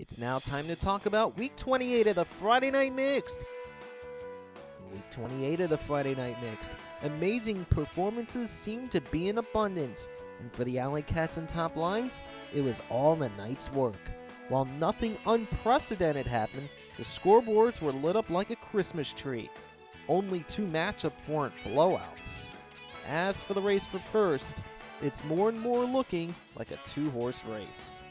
It's now time to talk about Week 28 of the Friday Night Mixed. Week 28 of the Friday Night Mixed. Amazing performances seemed to be in abundance, and for the Alley Cats and top lines, it was all the night's work. While nothing unprecedented happened, the scoreboards were lit up like a Christmas tree. Only two matchups weren't blowouts. As for the race for first, it's more and more looking like a two-horse race.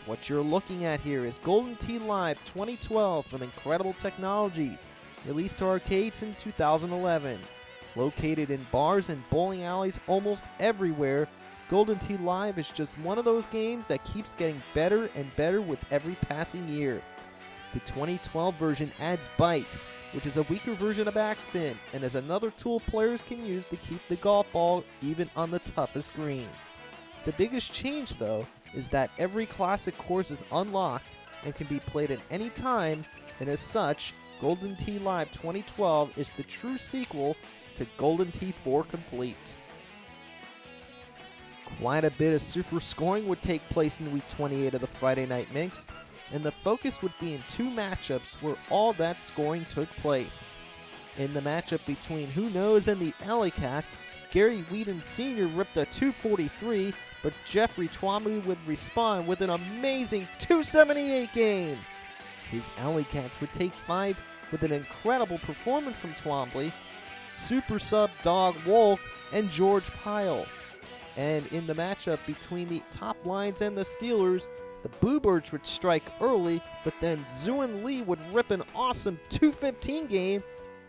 What you're looking at here is Golden Tee Live 2012 from Incredible Technologies, released to arcades in 2011. Located in bars and bowling alleys almost everywhere, Golden Tee Live is just one of those games that keeps getting better and better with every passing year. The 2012 version adds Bite, which is a weaker version of backspin, and is another tool players can use to keep the golf ball even on the toughest greens. The biggest change, though, is that every classic course is unlocked and can be played at any time, and as such, Golden Tee Live 2012 is the true sequel to Golden Tee 4 Complete. Quite a bit of super scoring would take place in Week 28 of the Friday Night Mixed, and the focus would be in two matchups where all that scoring took place. In the matchup between Who Knows and the Alley Cats, Gary Whedon Sr. ripped a 243, but Jeffrey Twombly would respond with an amazing 278 game. His Alley Cats would take 5 with an incredible performance from Twombly, super sub Dog Wolf, and George Pyle. And in the matchup between the top lines and the Steelers, the Bluebirds would strike early, but then Zooin Lee would rip an awesome 215 game,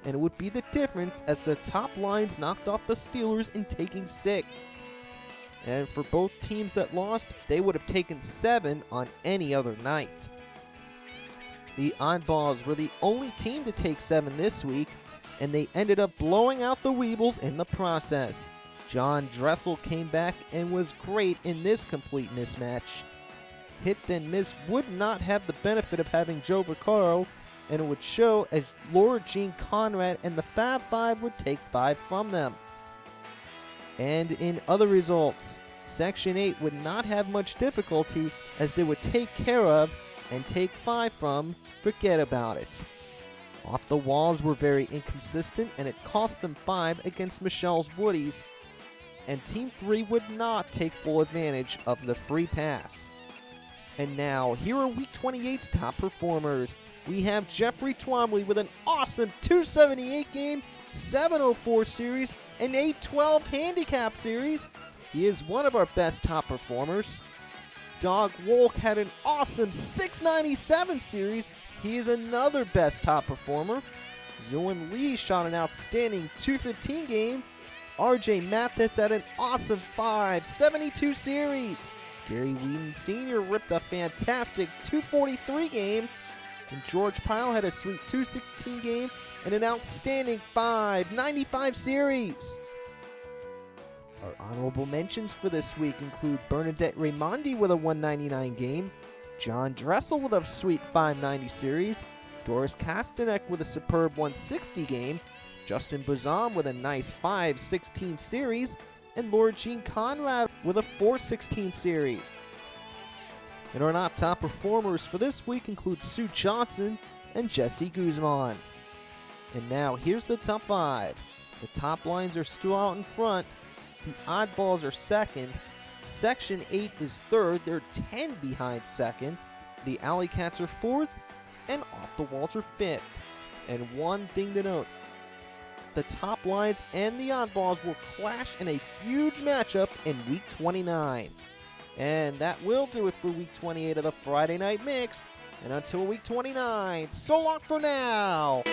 and it would be the difference as the top lines knocked off the Steelers in taking 6. And for both teams that lost, they would have taken 7 on any other night. The Oddballs were the only team to take 7 this week, and they ended up blowing out the Weebles in the process. John Dressel came back and was great in this complete mismatch. Hit then Miss would not have the benefit of having Joe Vaccaro, and it would show as Laura Jean Conrad and the Fab Five would take 5 from them. And in other results, Section 8 would not have much difficulty as they would take care of and take 5 from Forget About It. Off the walls were very inconsistent, and it cost them 5 against Michelle's Woodies, and Team 3 would not take full advantage of the free pass. And now, here are Week 28's top performers. We have Jeffrey Twombly with an awesome 278 game, 704 series, and 812 handicap series. He is one of our best top performers. Dog Wolk had an awesome 697 series. He is another best top performer. Zooin Lee shot an outstanding 215 game. RJ Mathis had an awesome 572 series. Gary Whedon Sr. ripped a fantastic 243 game. And George Pyle had a sweet 216 game and an outstanding 595 series. Our honorable mentions for this week include Bernadette Raimondi with a 199 game, John Dressel with a sweet 590 series, Doris Kastanek with a superb 160 game, Justin Buzan with a nice 516 series, and Laura Jean Conrad with a 416 series. And our not top performers for this week include Sue Johnson and Jesse Guzman. And now here's the top 5. The top lines are still out in front. The Oddballs are second. Section 8 is third. They're 10 behind second. The Alley Cats are fourth. And Off the Walls are fifth. And one thing to note, the top lines and the Oddballs will clash in a huge matchup in Week 29. And that will do it for Week 28 of the Friday Night Mixed. And until Week 29, so long for now!